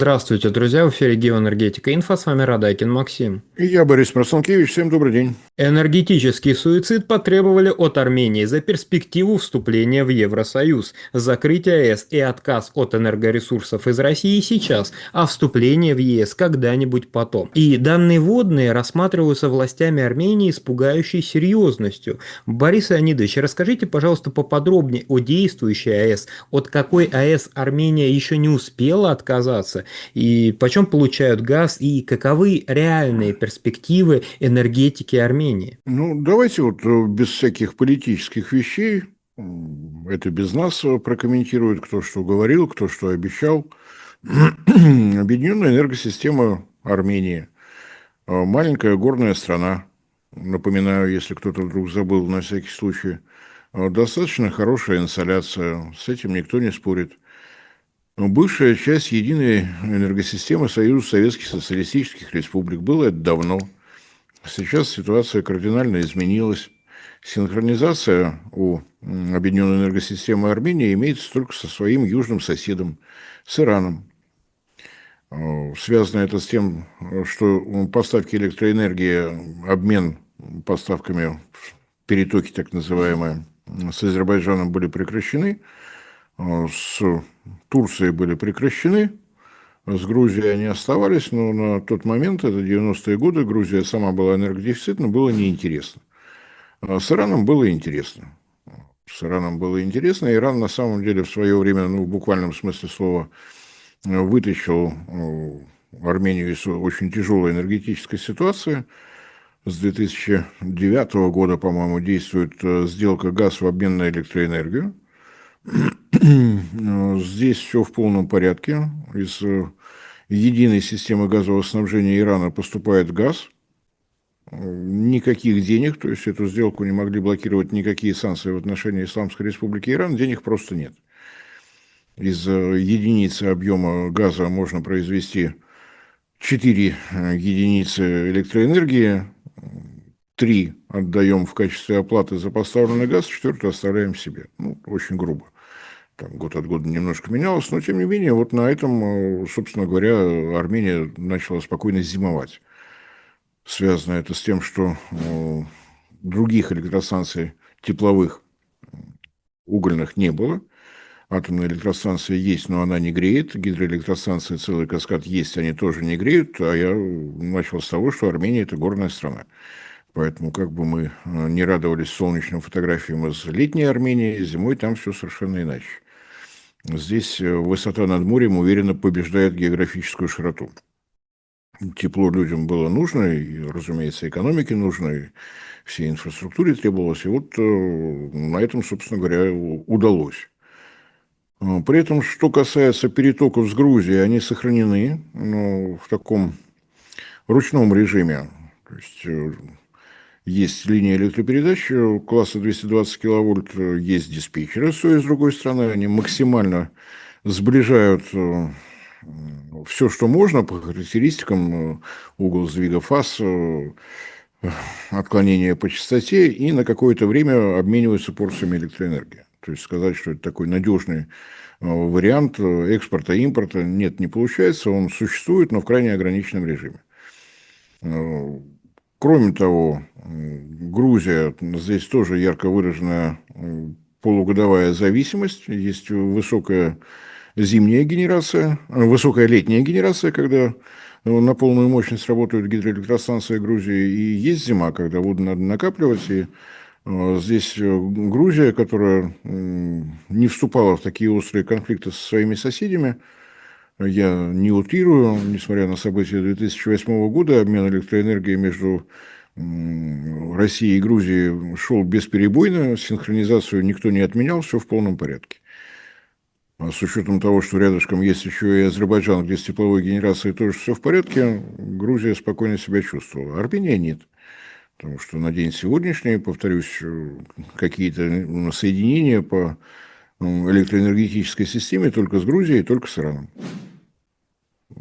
Здравствуйте, друзья, в эфире Геоэнергетика Инфо, с вами Радайкин Максим. И я, Борис Марсанкевич, всем добрый день. Энергетический суицид потребовали от Армении за перспективу вступления в Евросоюз, закрытие АЭС и отказ от энергоресурсов из России сейчас, а вступление в ЕС когда-нибудь потом. И данные водные рассматриваются властями Армении с пугающей серьезностью. Борис Леонидович, расскажите, пожалуйста, поподробнее о действующей АЭС, от какой АЭС Армения еще не успела отказаться, и почем получают газ, и каковы реальные перспективы энергетики Армении. Давайте без всяких политических вещей, это без нас прокомментирует, кто что говорил, кто что обещал. Объединенная энергосистема Армении. Маленькая горная страна. Напоминаю, если кто-то вдруг забыл, на всякий случай. Достаточно хорошая инсоляция, с этим никто не спорит. Бывшая часть единой энергосистемы Союза Советских Социалистических Республик. Было это давно. Сейчас ситуация кардинально изменилась. Синхронизация у Объединенной энергосистемы Армении имеется только со своим южным соседом, с Ираном. Связано это с тем, что поставки электроэнергии, обмен поставками, перетоки так называемые, с Азербайджаном были прекращены, с Турцией были прекращены, с Грузией они оставались, но на тот момент, это 90-е годы, Грузия сама была энергодефицитна, было неинтересно. А с Ираном было интересно. С Ираном было интересно. Иран на самом деле в свое время, в буквальном смысле слова, вытащил Армению из очень тяжелой энергетической ситуации. С 2009 года, по-моему, действует сделка газ в обмен на электроэнергию. Здесь все в полном порядке. Из единой системы газового снабжения Ирана поступает газ. Никаких денег, то есть эту сделку не могли блокировать никакие санкции в отношении Исламской Республики Иран, денег просто нет. Из единицы объема газа можно произвести 4 единицы электроэнергии, 3 отдаем в качестве оплаты за поставленный газ, 4 оставляем себе. Очень грубо. Там год от года немножко менялось, но тем не менее, вот на этом, собственно говоря, Армения начала спокойно зимовать. Связано это с тем, что других электростанций тепловых угольных не было. Атомная электростанция есть, но она не греет. Гидроэлектростанции целый каскад есть, они тоже не греют. А я начал с того, что Армения – это горная страна. Поэтому как бы мы не радовались солнечным фотографиям из летней Армении, зимой там все совершенно иначе. Здесь высота над морем уверенно побеждает географическую широту. Тепло людям было нужно, и, разумеется, экономике нужно, и всей инфраструктуре требовалось. И вот на этом, собственно говоря, удалось. При этом, что касается перетоков с Грузией, они сохранены, но в таком ручном режиме. То есть, есть линия электропередач класса 220 киловольт, есть диспетчеры с той и с другой стороны, они максимально сближают все, что можно по характеристикам, угол сдвига фаз, отклонение по частоте, и на какое-то время обмениваются порциями электроэнергии. То есть сказать, что это такой надежный вариант экспорта и импорта, нет, не получается, он существует, но в крайне ограниченном режиме. Кроме того, Грузия, здесь тоже ярко выраженная полугодовая зависимость, есть высокая зимняя генерация, высокая летняя генерация, когда на полную мощность работают гидроэлектростанции Грузии, и есть зима, когда воду надо накапливать, и здесь Грузия, которая не вступала в такие острые конфликты со своими соседями, я не утрирую, несмотря на события 2008 года, обмен электроэнергией между Россией и Грузией шел бесперебойно, синхронизацию никто не отменял, все в полном порядке. А с учетом того, что рядышком есть еще и Азербайджан, где с тепловой генерацией тоже все в порядке, Грузия спокойно себя чувствовала. Армения нет. Потому что на день сегодняшний, повторюсь, какие-то соединения по электроэнергетической системе только с Грузией, только с Ираном.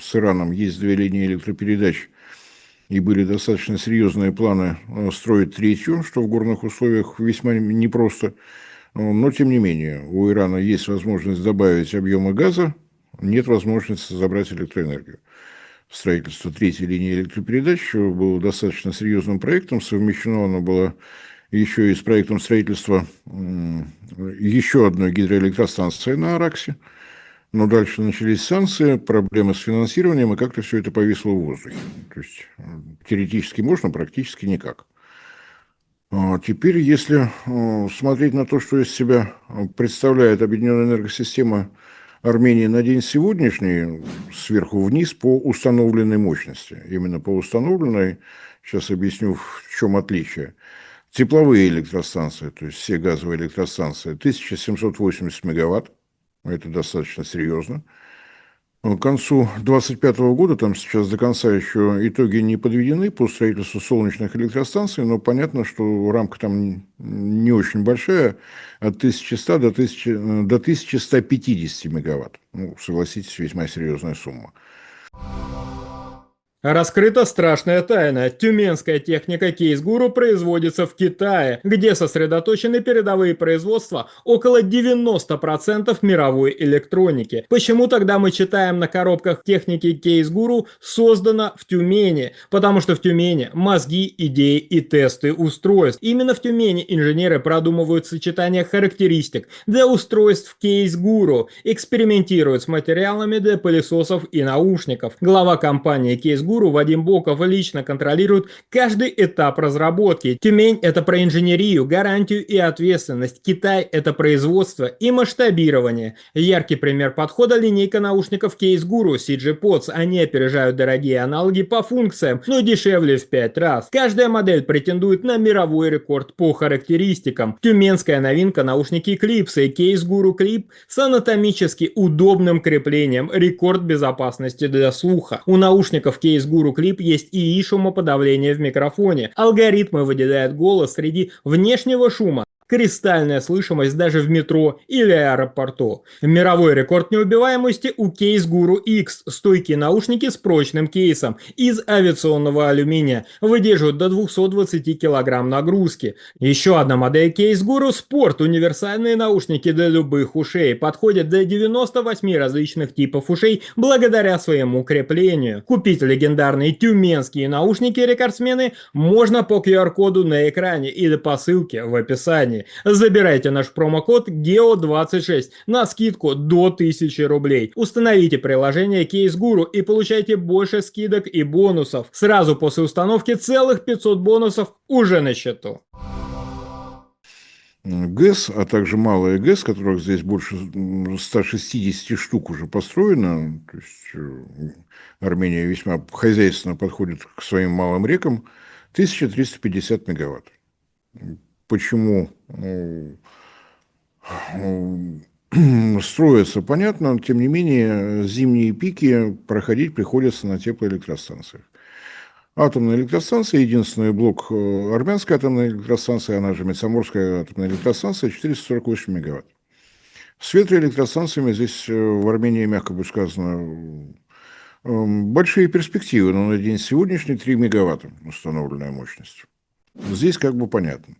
С Ираном есть 2 линии электропередач, и были достаточно серьезные планы строить 3-ю, что в горных условиях весьма непросто. Но, тем не менее, у Ирана есть возможность добавить объемы газа, нет возможности забрать электроэнергию. Строительство третьей линии электропередач было достаточно серьезным проектом. Совмещено оно было еще и с проектом строительства еще одной гидроэлектростанции на Араксе. Но дальше начались санкции, проблемы с финансированием, и как-то все это повисло в воздухе. То есть теоретически можно, практически никак. Теперь, если смотреть на то, что из себя представляет объединенная энергосистема Армении на день сегодняшний, сверху вниз по установленной мощности. Именно по установленной, сейчас объясню, в чем отличие. Тепловые электростанции, то есть все газовые электростанции, 1780 мегаватт, это достаточно серьезно. К концу 2025 года, там сейчас до конца еще итоги не подведены по строительству солнечных электростанций, но понятно, что рамка там не очень большая, от 1100 до 1150 мегаватт. Ну, согласитесь, весьма серьезная сумма. Раскрыта страшная тайна. Тюменская техника Кейс-Гуру производится в Китае, где сосредоточены передовые производства около 90% мировой электроники. Почему тогда мы читаем на коробках техники Кейс-Гуру «создано в Тюмени»? Потому что в Тюмени мозги, идеи и тесты устройств. Именно в Тюмени инженеры продумывают сочетание характеристик для устройств Кейс-Гуру, экспериментируют с материалами для пылесосов и наушников. Глава компании Кейс-Гуру Вадим Боков лично контролирует каждый этап разработки. Тюмень – это про инженерию, гарантию и ответственность. Китай – это производство и масштабирование. Яркий пример подхода – линейка наушников Кейс-Гуру CG Pods. Они опережают дорогие аналоги по функциям, но дешевле в 5 раз. Каждая модель претендует на мировой рекорд по характеристикам. Тюменская новинка – наушники Клипсы Кейс-Гуру Clip с анатомически удобным креплением. Рекорд безопасности для слуха. У наушников Кейс Guru Clip есть и шумоподавление в микрофоне. Алгоритмы выделяют голос среди внешнего шума. Кристальная слышимость даже в метро или аэропорту. Мировой рекорд неубиваемости у Case Guru X. Стойкие наушники с прочным кейсом из авиационного алюминия. Выдерживают до 220 кг нагрузки. Еще одна модель Case Guru Sport. Универсальные наушники для любых ушей. Подходят для 98 различных типов ушей благодаря своему креплению. Купить легендарные тюменские наушники-рекордсмены можно по QR-коду на экране или по ссылке в описании. Забирайте наш промокод GEO26 на скидку до 1000 рублей. Установите приложение Case Guru и получайте больше скидок и бонусов. Сразу после установки целых 500 бонусов уже на счету. ГЭС, а также малая ГЭС, которых здесь больше 160 штук уже построено, то есть Армения весьма хозяйственно подходит к своим малым рекам, 1350 мегаватт. Почему строятся, понятно, тем не менее, зимние пики проходить приходится на теплоэлектростанциях. Атомная электростанция, единственный блок армянской атомной электростанции, она же Медсаморская атомная электростанция, 448 мегаватт. С ветроэлектростанциями здесь в Армении, мягко бы сказано, большие перспективы, но на день сегодняшний 3 мегаватта установленная мощность. Здесь как бы понятно.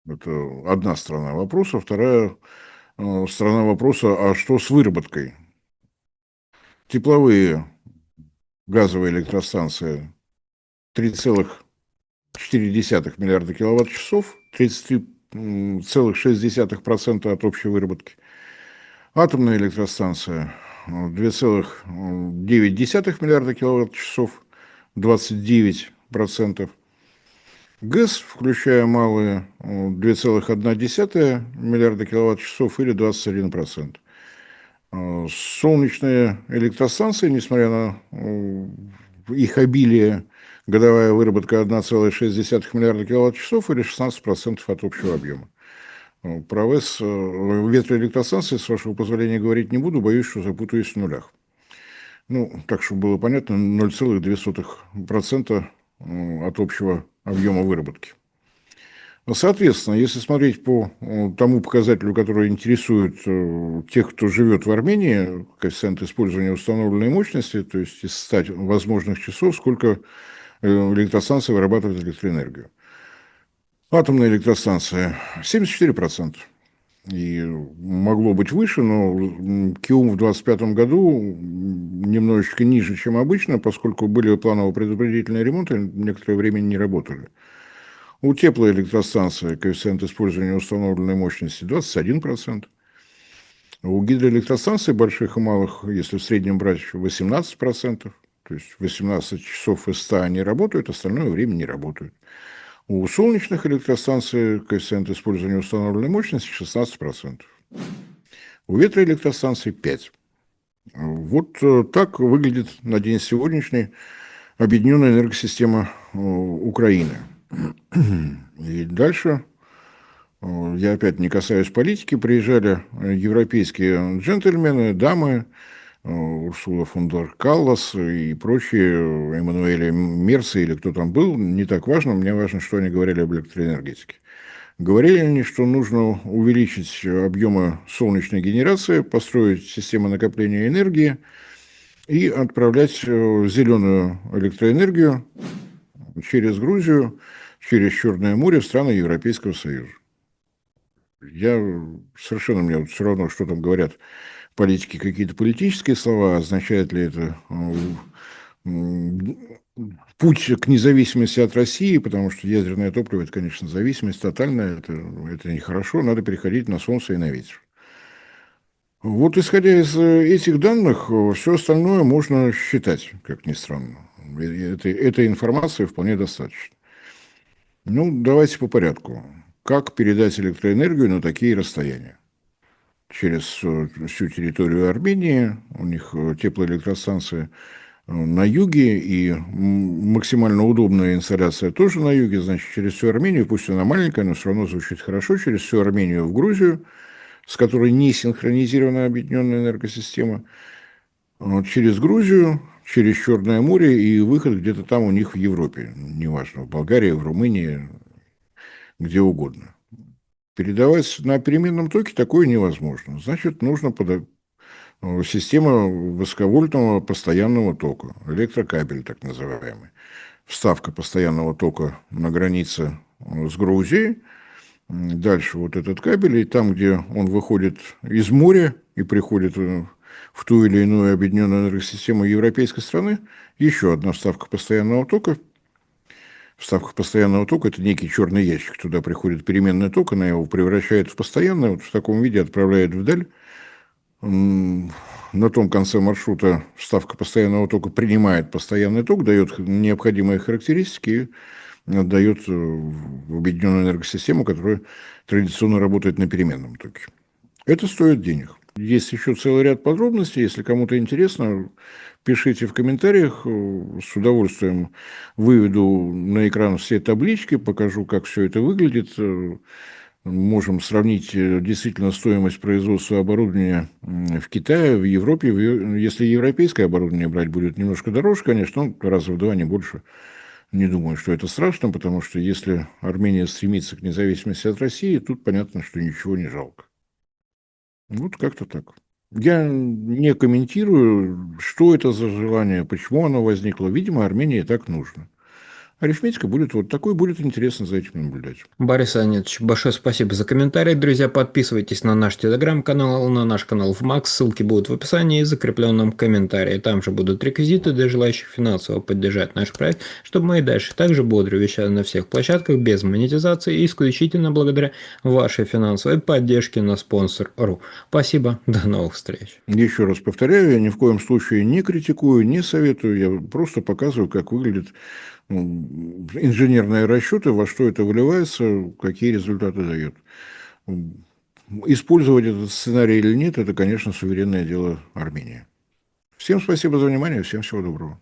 Это одна сторона вопроса. Вторая сторона вопроса, а что с выработкой? Тепловые газовые электростанции 3,4 миллиарда киловатт-часов, 33,6% от общей выработки. Атомная электростанция 2,9 миллиарда киловатт-часов, 29%. ГЭС, включая малые, 2,1 миллиарда киловатт-часов или 21%. Солнечные электростанции, несмотря на их обилие, годовая выработка 1,6 миллиарда киловатт-часов или 16% от общего объема. Про ВЭС, ветроэлектростанции, с вашего позволения, говорить не буду, боюсь, что запутаюсь в нулях. Ну, так, чтобы было понятно, 0,2% от общего объема выработки. Соответственно, если смотреть по тому показателю, который интересует тех, кто живет в Армении, коэффициент использования установленной мощности, то есть из 100 возможных часов, сколько электростанция вырабатывает электроэнергию. Атомная электростанция 74%. И могло быть выше, но КИУМ в 2025 году немножечко ниже, чем обычно, поскольку были планово-предупредительные ремонты, некоторое время не работали. У теплоэлектростанции коэффициент использования установленной мощности 21%. У гидроэлектростанций больших и малых, если в среднем брать, 18%. То есть 18 часов из 100 они работают, остальное время не работают. У солнечных электростанций коэффициент использования установленной мощности 16%. У ветроэлектростанций 5%. Вот так выглядит на день сегодняшний объединенная энергосистема Украины. И дальше, я опять не касаюсь политики, приезжали европейские джентльмены, дамы, Урсула фон дер Каллас и прочие, Эммануэля Мерса или кто там был, не так важно, мне важно, что они говорили об электроэнергетике. Говорили они, что нужно увеличить объемы солнечной генерации, построить систему накопления энергии и отправлять зеленую электроэнергию через Грузию, через Черное море в страны Европейского Союза. Совершенно мне вот все равно, что там говорят политики, какие-то политические слова, означает ли это путь к независимости от России, потому что ядерное топливо – это, конечно, зависимость тотальная, это нехорошо, надо переходить на солнце и на ветер. Вот исходя из этих данных, все остальное можно считать, как ни странно. Этой информации вполне достаточно. Ну, давайте по порядку. Как передать электроэнергию на такие расстояния? Через всю территорию Армении, у них теплоэлектростанции на юге, и максимально удобная инсталляция тоже на юге, значит, через всю Армению, пусть она маленькая, но все равно звучит хорошо, через всю Армению в Грузию, с которой не синхронизирована объединенная энергосистема, через Грузию, через Черное море и выход где-то там у них в Европе, неважно, в Болгарии, в Румынии, где угодно. Передавать на переменном токе такое невозможно. Значит, нужно система высоковольтного постоянного тока, электрокабель так называемый. Вставка постоянного тока на границе с Грузией. Дальше вот этот кабель, и там, где он выходит из моря и приходит в ту или иную объединенную энергосистему европейской страны, еще одна вставка постоянного тока. Вставка постоянного тока – это некий черный ящик. Туда приходит переменный ток, она его превращает в постоянный, вот в таком виде отправляет вдаль. На том конце маршрута вставка постоянного тока принимает постоянный ток, дает необходимые характеристики и отдает в объединенную энергосистему, которая традиционно работает на переменном токе. Это стоит денег. Есть еще целый ряд подробностей. Если кому-то интересно, пишите в комментариях. С удовольствием выведу на экран все таблички, покажу, как все это выглядит. Можем сравнить действительно стоимость производства оборудования в Китае, в Европе. Если европейское оборудование брать будет немножко дороже, конечно, раза в 2, не больше. Не думаю, что это страшно, потому что если Армения стремится к независимости от России, тут понятно, что ничего не жалко. Вот как-то так. Я не комментирую, что это за желание, почему оно возникло. Видимо, Армении так нужно. Арифметика будет вот такой, будет интересно за этим наблюдать. Борис Анатольевич, большое спасибо за комментарий. Друзья, подписывайтесь на наш телеграм-канал, на наш канал в Макс. Ссылки будут в описании и закрепленном комментарии. Там же будут реквизиты для желающих финансово поддержать наш проект, чтобы мы и дальше также бодро вещали на всех площадках без монетизации и исключительно благодаря вашей финансовой поддержке на спонсор.ру. Спасибо, до новых встреч. Еще раз повторяю, я ни в коем случае не критикую, не советую, я просто показываю, как выглядят инженерные расчеты, во что это выливается, какие результаты дает. Использовать этот сценарий или нет, это, конечно, суверенное дело Армении. Всем спасибо за внимание, всем всего доброго.